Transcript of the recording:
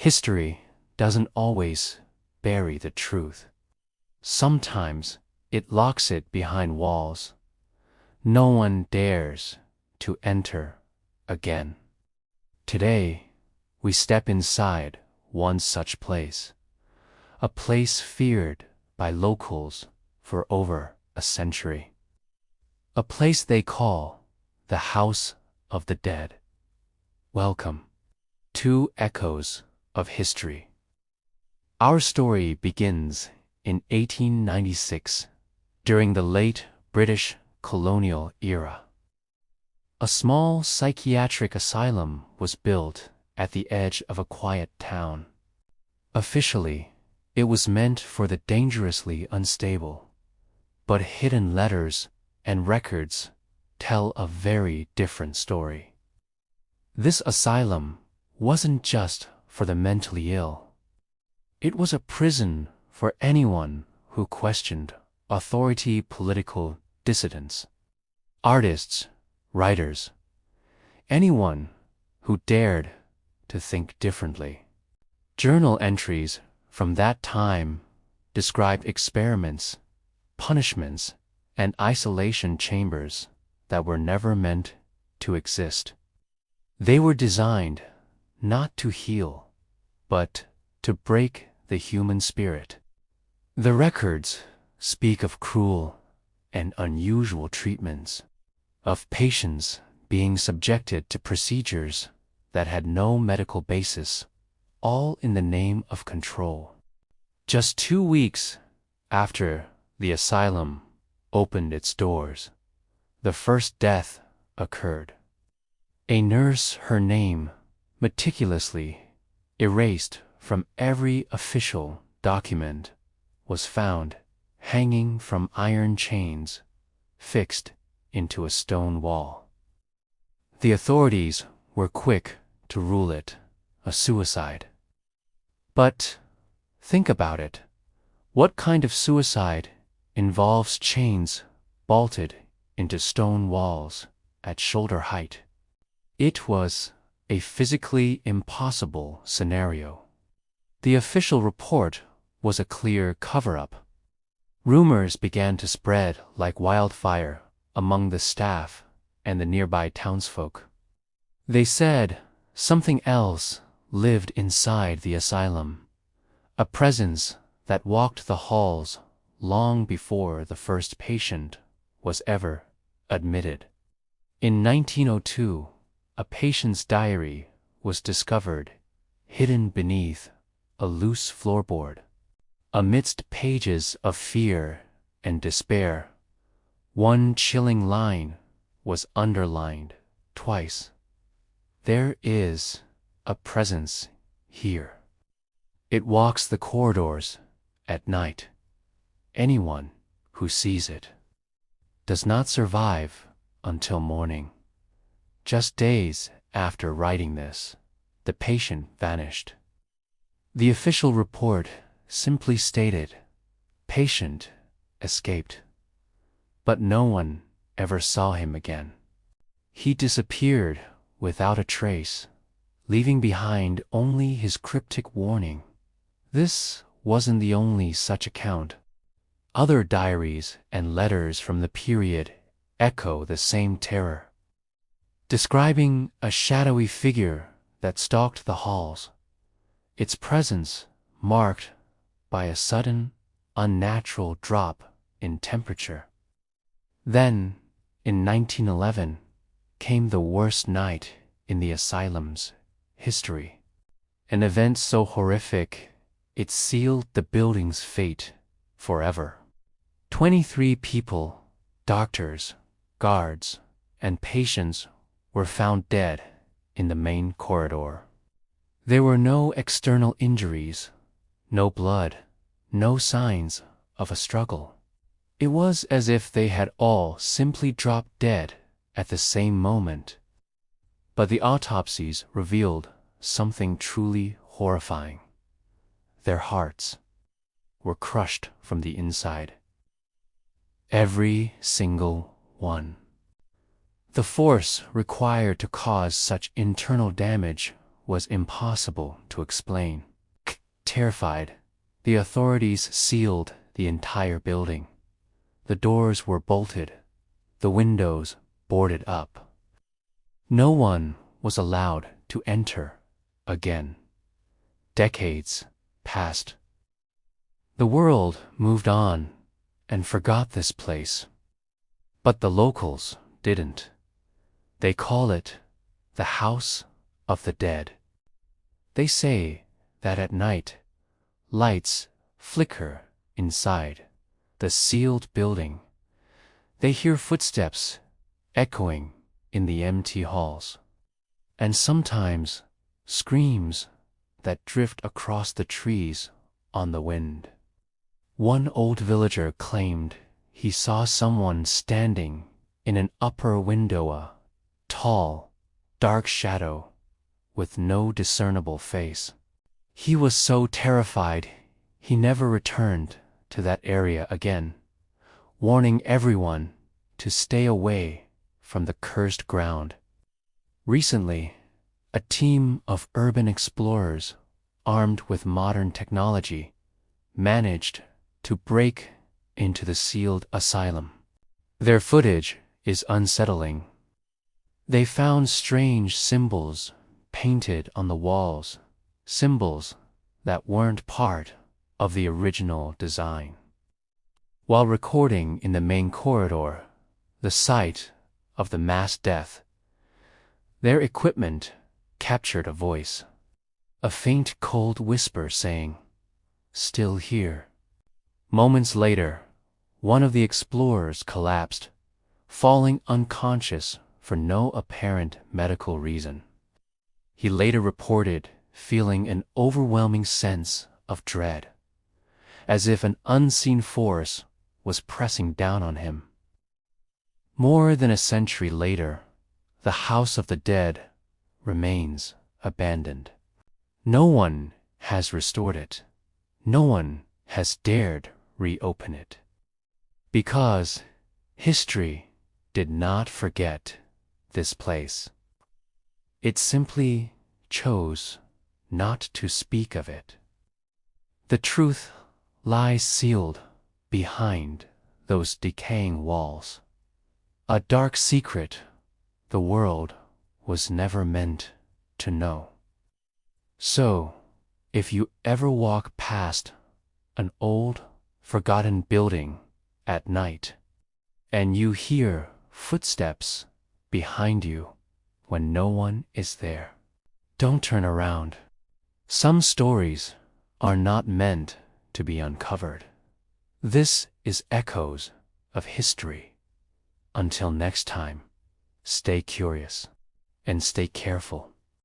History doesn't always bury the truth. Sometimes it locks it behind walls. No one dares to enter again. Today, we step inside one such place, a place feared by locals for over a century. A place they call the House of the Dead. Welcome to Echoes of History. Our story begins in 1896, during the late British colonial era. A small psychiatric asylum was built at the edge of a quiet town. Officially, it was meant for the dangerously unstable, but hidden letters and records tell a very different story. This asylum wasn't just for the mentally ill. It was a prison for anyone who questioned authority, political dissidents, artists, writers, anyone who dared to think differently. Journal entries from that time describe experiments, punishments, and isolation chambers that were never meant to exist. They were designed not to heal, but to break the human spirit. The records speak of cruel and unusual treatments, of patients being subjected to procedures that had no medical basis, all in the name of control. Just 2 weeks after the asylum opened its doors, the first death occurred. A nurse, her name meticulously erased from every official document, was found hanging from iron chains fixed into a stone wall. The authorities were quick to rule it a suicide. But think about it. What kind of suicide involves chains bolted into stone walls at shoulder height? It was a physically impossible scenario. The official report was a clear cover-up. Rumors began to spread like wildfire among the staff and the nearby townsfolk. They said something else lived inside the asylum, a presence that walked the halls long before the first patient was ever admitted. In 1902, a patient's diary was discovered hidden beneath a loose floorboard. Amidst pages of fear and despair, one chilling line was underlined twice. There is a presence here. It walks the corridors at night. Anyone who sees it does not survive until morning. Just days after writing this, the patient vanished. The official report simply stated, "Patient escaped," but no one ever saw him again. He disappeared without a trace, leaving behind only his cryptic warning. This wasn't the only such account. Other diaries and letters from the period echo the same terror, describing a shadowy figure that stalked the halls, its presence marked by a sudden, unnatural drop in temperature. Then, in 1911, came the worst night in the asylum's history. An event so horrific, it sealed the building's fate forever. 23 people, doctors, guards, and patients were found dead in the main corridor. There were no external injuries, no blood, no signs of a struggle. It was as if they had all simply dropped dead at the same moment. But the autopsies revealed something truly horrifying. Their hearts were crushed from the inside. Every single one. The force required to cause such internal damage was impossible to explain. Terrified, the authorities sealed the entire building. The doors were bolted, the windows boarded up. No one was allowed to enter again. Decades passed. The world moved on and forgot this place. But the locals didn't. They call it the House of the Dead. They say that at night, lights flicker inside the sealed building. They hear footsteps echoing in the empty halls, and sometimes screams that drift across the trees on the wind. One old villager claimed he saw someone standing in an upper window, a tall, dark shadow with no discernible face. He was so terrified he never returned to that area again, warning everyone to stay away from the cursed ground. Recently, a team of urban explorers, armed with modern technology, managed to break into the sealed asylum. Their footage is unsettling. They found strange symbols painted on the walls, symbols that weren't part of the original design. While recording in the main corridor, the site of the mass death, their equipment captured a voice, a faint cold whisper saying, "Still here." Moments later, one of the explorers collapsed, falling unconscious for no apparent medical reason. He later reported feeling an overwhelming sense of dread, as if an unseen force was pressing down on him. More than a century later, the House of the Dead remains abandoned. No one has restored it. No one has dared reopen it. Because history did not forget this place. It simply chose not to speak of it. The truth lies sealed behind those decaying walls. A dark secret the world was never meant to know. So, if you ever walk past an old, forgotten building at night, and you hear footsteps behind you when no one is there, don't turn around. Some stories are not meant to be uncovered. This is Echoes of History. Until next time, stay curious and stay careful.